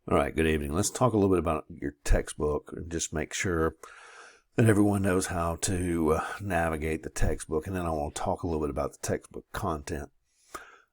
All right, good evening. Let's talk a little bit about your textbook and just make sure that everyone knows how to navigate the textbook. And then I want to talk a little bit about the textbook content.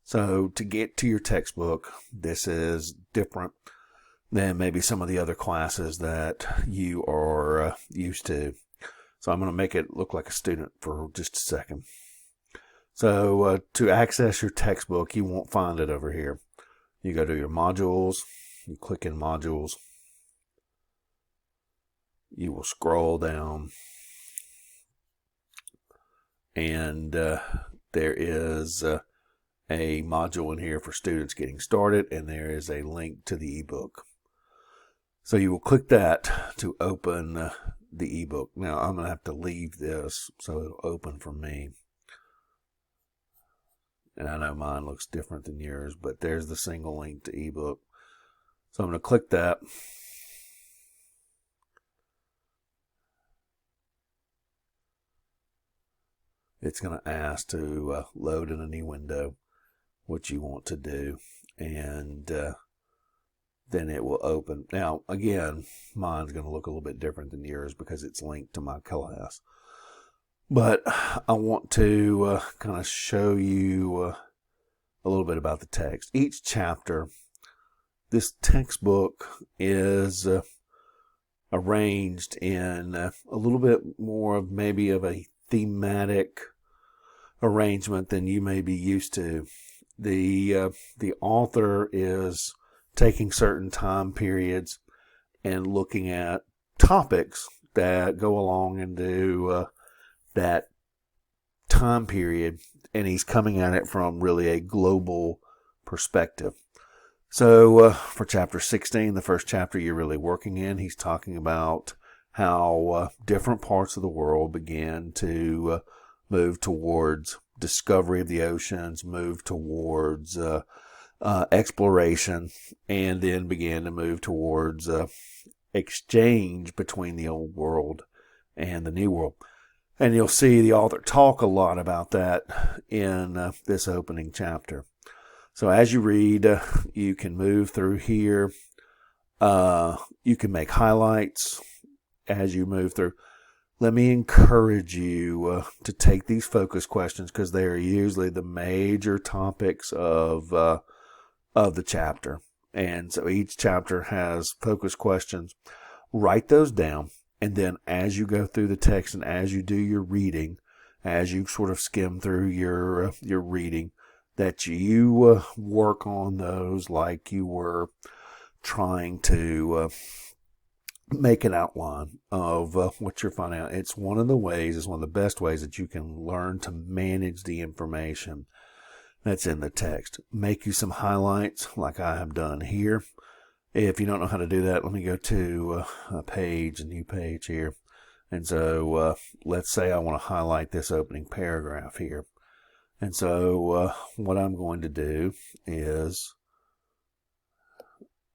So to get to your textbook, this is different than maybe some of the other classes that you are used to. So I'm going to make it look like a student for just a second. So to access your textbook, you won't find it over here. You go to your modules, you click in modules, you will scroll down, and there is a module in here for students getting started, and there is a link to the ebook. So you will click that to open the ebook. Now I'm going to have to leave this so it'll open for me. And I know mine looks different than yours, but there's the single link to ebook. So I'm going to click that. It's going to ask to load in a new window, what you want to do, and then it will open. Now, again, mine's going to look a little bit different than yours because it's linked to my class. But I want to kind of show you a little bit about the text. Each chapter, this textbook is arranged in a little bit more of maybe of a thematic arrangement than you may be used to. The author is taking certain time periods and looking at topics that go along into that time period, and he's coming at it from really a global perspective. So for chapter 16, the first chapter you're really working in, he's talking about how different parts of the world began to move towards discovery of the oceans, move towards exploration, and then began to move towards exchange between the old world and the new world. And you'll see the author talk a lot about that in this opening chapter. So as you read, you can move through here. You can make highlights as you move through. Let me encourage you to take these focus questions because they are usually the major topics of the chapter. And so each chapter has focus questions. Write those down. And then as you go through the text and as you do your reading, as you sort of skim through your reading, that you work on those like you were trying to make an outline of what you're finding out. It's one of the best ways that you can learn to manage the information that's in the text. Make you some highlights like I have done here. If you don't know how to do that, let me go to a new page here. And so let's say I want to highlight this opening paragraph here. And so what I'm going to do is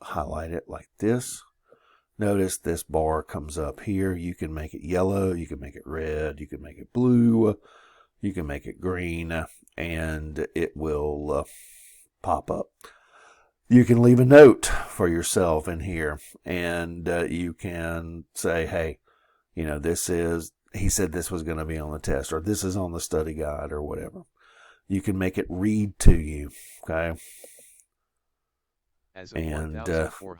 highlight it like this. Notice this bar comes up here. You can make it yellow, you can make it red, you can make it blue, you can make it green, and it will pop up. You can leave a note for yourself in here, and you can say, hey, he said this was going to be on the test, or this is on the study guide, or whatever. You can make it read to you, okay? And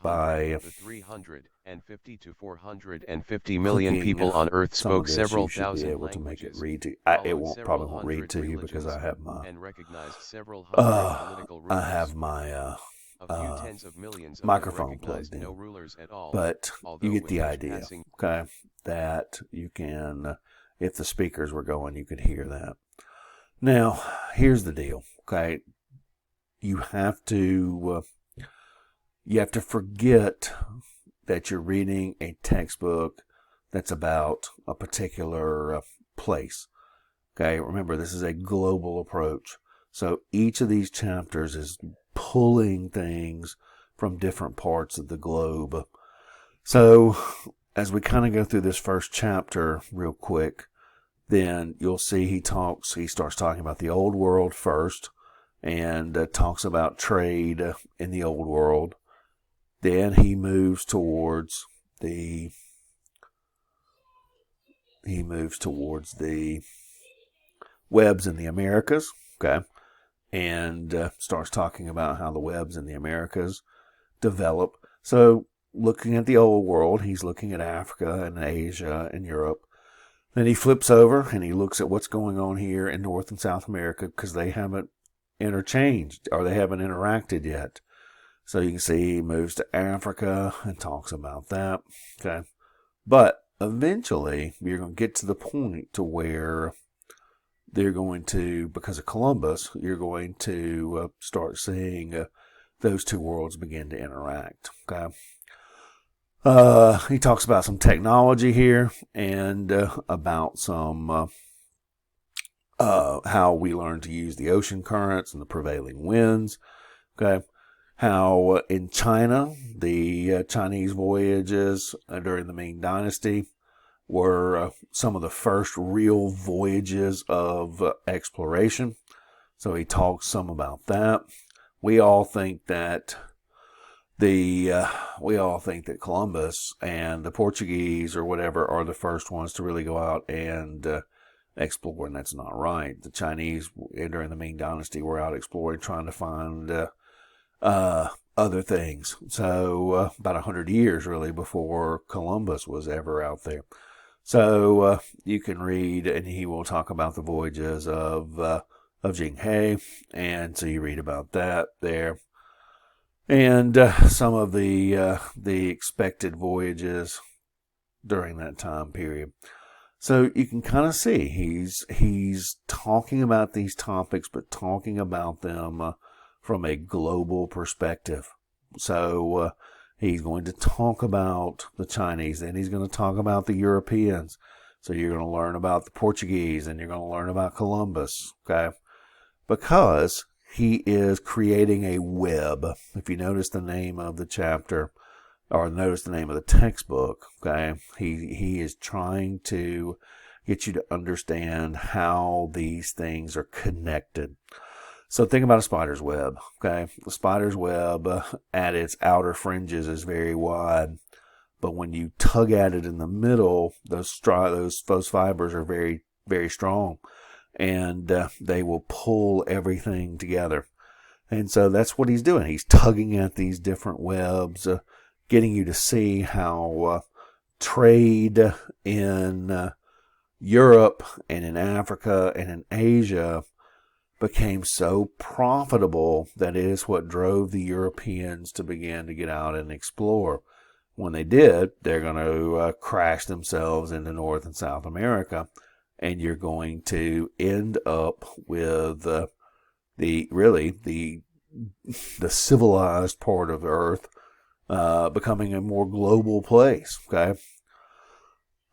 by 350 to 450 million people on Earth spoke several thousand languages. It probably won't read to you because I have my microphone plugged in. But you get the idea, okay? That you can, if the speakers were going, you could hear that. Now, here's the deal, okay? You have to forget that you're reading a textbook that's about a particular place. Okay, remember, this is a global approach. So each of these chapters is pulling things from different parts of the globe. So as we kind of go through this first chapter real quick, then you'll see he starts talking about the old world first, and talks about trade in the old world. Then he moves towards the webs in the Americas, okay, and starts talking about how the webs in the Americas develop. So looking at the old world, he's looking at Africa and Asia and Europe. Then he flips over and he looks at what's going on here in North and South America, because they haven't interchanged, or they haven't interacted yet. So you can see he moves to Africa and talks about that. Okay. But eventually you're going to get to the point to where they're going to, because of Columbus, you're going to start seeing those two worlds begin to interact. Okay. He talks about some technology here, and about some how we learn to use the ocean currents and the prevailing winds. Okay. How in China, the Chinese voyages during the Ming Dynasty were some of the first real voyages of exploration. So he talks some about that. We all think that Columbus and the Portuguese or whatever are the first ones to really go out and explore, and that's not right. The Chinese during the Ming Dynasty were out exploring, trying to find other things. So about 100 years really before Columbus was ever out there. So you can read, and he will talk about the voyages of Jing He, and so you read about that there, and some of the expected voyages during that time period. So you can kind of see he's talking about these topics, but talking about them from a global perspective. So he's going to talk about the Chinese, then he's going to talk about the Europeans. So you're going to learn about the Portuguese, and you're going to learn about Columbus, okay? Because he is creating a web. If you notice the name of the chapter, or notice the name of the textbook, okay, he is trying to get you to understand how these things are connected. So think about a spider's web, okay? The spider's web at its outer fringes is very wide, but when you tug at it in the middle, those fibers are very, very strong, and they will pull everything together. And so that's what he's doing. He's tugging at these different webs, getting you to see how trade in Europe and in Africa and in Asia became so profitable that it is what drove the Europeans to begin to get out and explore. When they did, they're going to crash themselves into North and South America, and you're going to end up with the civilized part of the earth becoming a more global place. Okay.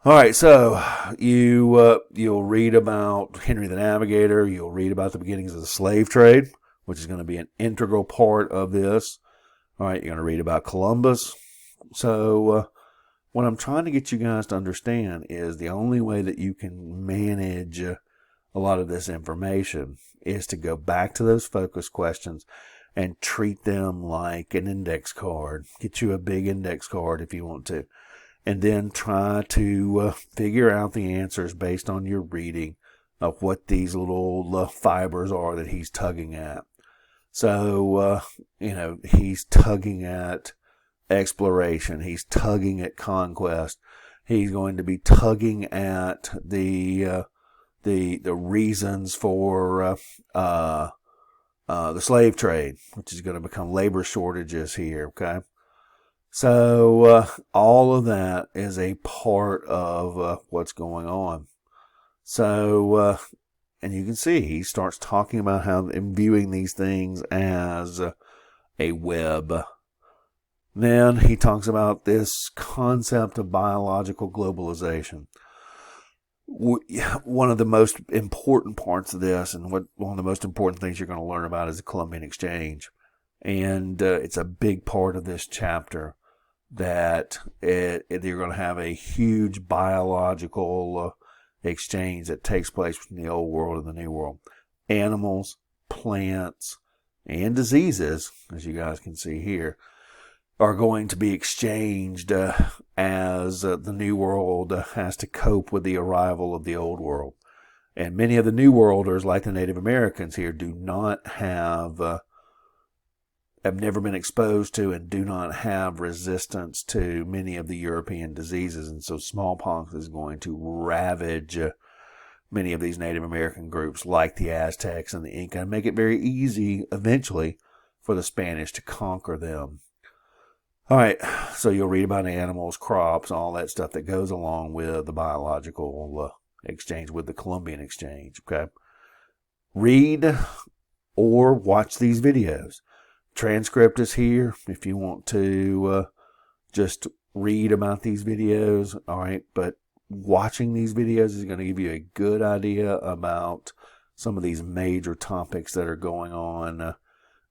All right, so you'll read about Henry the Navigator. You'll read about the beginnings of the slave trade, which is going to be an integral part of this. All right, you're going to read about Columbus. So what I'm trying to get you guys to understand is the only way that you can manage a lot of this information is to go back to those focus questions and treat them like an index card. Get you a big index card if you want to. And then try to figure out the answers based on your reading of what these little fibers are that he's tugging at. So, he's tugging at exploration. He's tugging at conquest. He's going to be tugging at the reasons for the slave trade, which is going to become labor shortages here, okay? So all of that is a part of what's going on. So, and you can see he starts talking about how and viewing these things as a web. Then he talks about this concept of biological globalization. One of the most important parts of this, and one of the most important things you're going to learn about, is the Columbian Exchange. And it's a big part of this chapter, that you're going to have a huge biological exchange that takes place between the old world and the new world. Animals, plants, and diseases, as you guys can see here, are going to be exchanged as the New World has to cope with the arrival of the Old World. And many of the New Worlders, like the Native Americans here, do not have never been exposed to and do not have resistance to many of the European diseases. And so smallpox is going to ravage many of these Native American groups like the Aztecs and the Inca and make it very easy eventually for the Spanish to conquer them. All right, so you'll read about animals, crops, all that stuff that goes along with the biological exchange, with the Columbian exchange, okay? Read or watch these videos. Transcript is here if you want to just read about these videos, all right? But watching these videos is going to give you a good idea about some of these major topics that are going on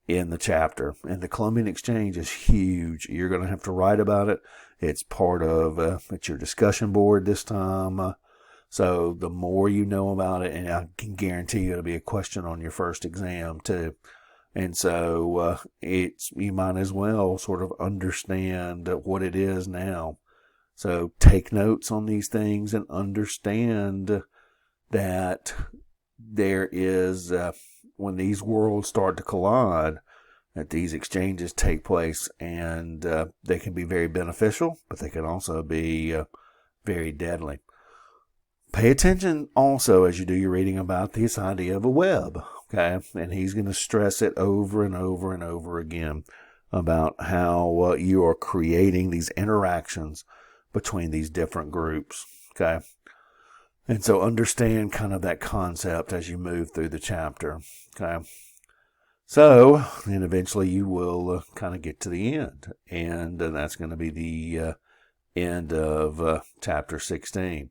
in the chapter. And the Columbian exchange is huge. You're going to have to write about it. It's part of it's your discussion board this time. So the more you know about it, and I can guarantee you it'll be a question on your first exam too. And so you might as well sort of understand what it is now. So take notes on these things and understand that there is, when these worlds start to collide, that these exchanges take place, and they can be very beneficial, but they can also be very deadly. Pay attention also as you do your reading about this idea of a web, okay? And he's going to stress it over and over and over again about how you are creating these interactions between these different groups, okay? And so understand kind of that concept as you move through the chapter, okay? So then eventually you will kind of get to the end, and that's going to be the end of chapter 16.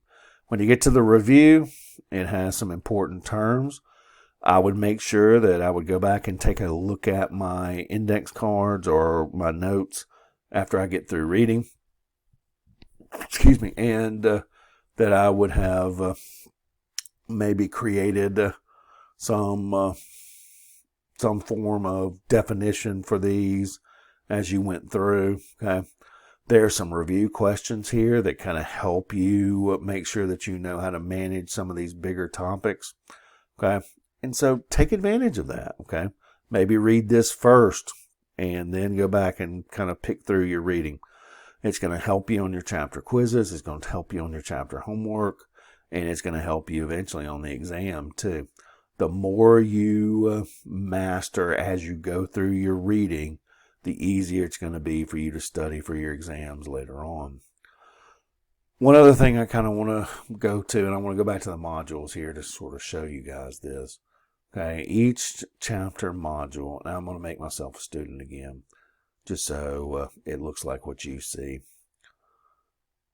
When you get to the review, it has some important terms. I would make sure that I would go back and take a look at my index cards or my notes after I get through reading. Excuse me. And that I would have maybe created some form of definition for these as you went through. Okay. There are some review questions here that kind of help you make sure that you know how to manage some of these bigger topics. Okay. And so take advantage of that. Okay. Maybe read this first and then go back and kind of pick through your reading. It's going to help you on your chapter quizzes. It's going to help you on your chapter homework. And it's going to help you eventually on the exam too. The more you master as you go through your reading, the easier it's going to be for you to study for your exams later on. One other thing I kind of want to go to, and I want to go back to the modules here to sort of show you guys this. Okay, each chapter module, and I'm going to make myself a student again, just so it looks like what you see.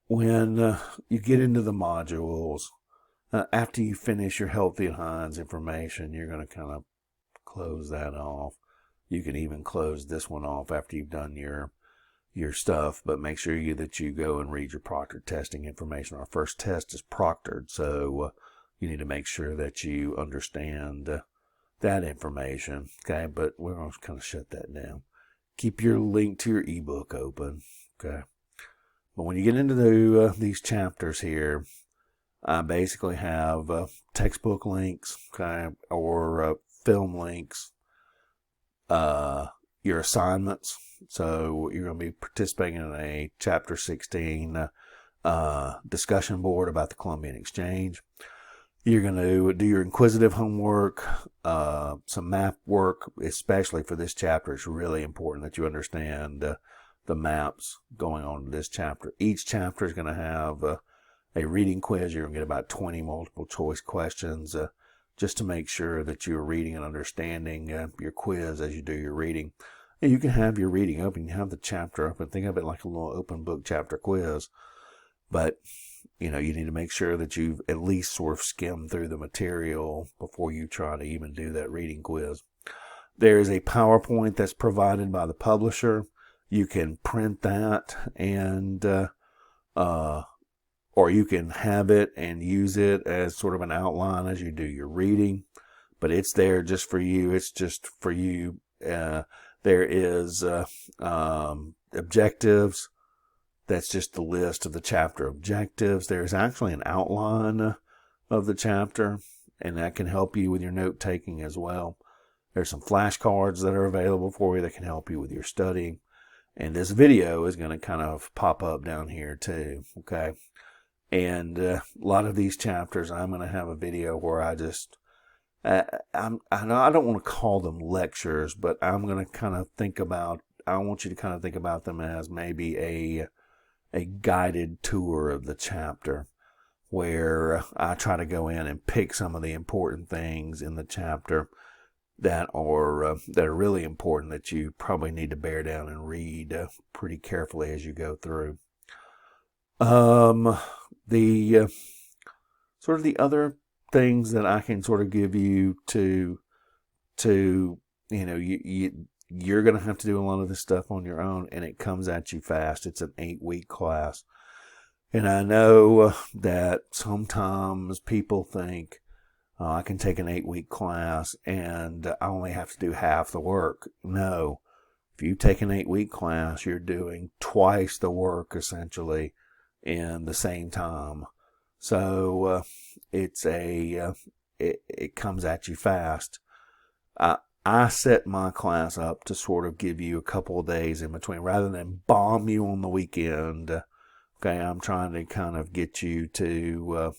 When you get into the modules, after you finish your Healthy at Heinz information, you're going to kind of close that off. You can even close this one off after you've done your stuff, but make sure that you go and read your proctored testing information. Our first test is proctored, so you need to make sure that you understand that information. Okay, but we're going to kind of shut that down. Keep your link to your ebook open. Okay, but when you get into these chapters here, I basically have textbook links, okay, or film links. Your assignments. So you're going to be participating in a chapter 16 discussion board about the Columbian exchange. You're going to do your inquisitive homework, some map work, especially for this chapter. It's really important that you understand the maps going on in this chapter. Each chapter is going to have a reading quiz. You're going to get about 20 multiple choice questions just to make sure that you're reading and understanding your quiz as you do your reading. And you can have your reading open, you have the chapter open. Think of it like a little open book chapter quiz. But, you need to make sure that you've at least sort of skimmed through the material before you try to even do that reading quiz. There is a PowerPoint that's provided by the publisher. You can print that and or you can have it and use it as sort of an outline as you do your reading. But it's there just for you. It's just for you. There is objectives, that's just the list of the chapter objectives. There's actually an outline of the chapter, and that can help you with your note taking as well. There's some flashcards that are available for you that can help you with your studying. And this video is going to kind of pop up down here too, okay? And a lot of these chapters, I'm going to have a video where I just, I don't want to call them lectures, but I'm going to kind of think about, I want you to kind of think about them as maybe a guided tour of the chapter, where I try to go in and pick some of the important things in the chapter that are really important, that you probably need to bear down and read pretty carefully as you go through. The sort of the other things that I can sort of give you to you're going to have to do a lot of this stuff on your own, and it comes at you fast. It's an 8-week class. And I know that sometimes people think, I can take an 8-week class and I only have to do half the work. No. If you take an 8-week class, you're doing twice the work, essentially, in the same time. So it comes at you fast. I set my class up to sort of give you a couple of days in between, rather than bomb you on the weekend. Okay, I'm trying to kind of get you to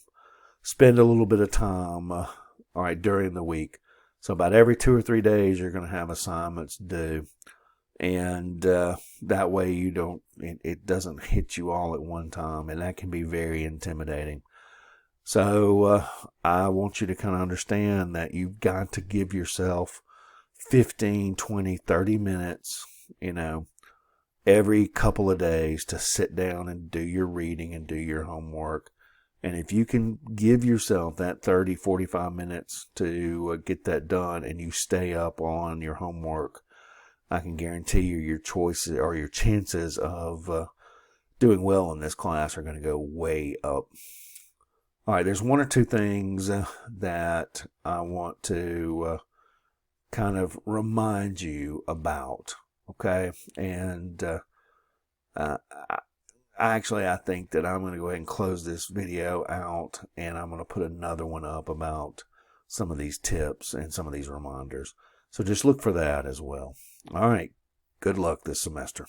spend a little bit of time, all right, during the week. So about every 2 or 3 days, you're going to have assignments due. And that way it doesn't hit you all at one time, and that can be very intimidating. So I want you to kind of understand that you've got to give yourself 15, 20, 30 minutes, every couple of days to sit down and do your reading and do your homework. And if you can give yourself that 30, 45 minutes to get that done, and you stay up on your homework, I can guarantee you your choices or your chances of doing well in this class are going to go way up. All right, there's one or two things that I want to kind of remind you about, okay? And I think that I'm going to go ahead and close this video out, and I'm going to put another one up about some of these tips and some of these reminders. So just look for that as well. All right. Good luck this semester.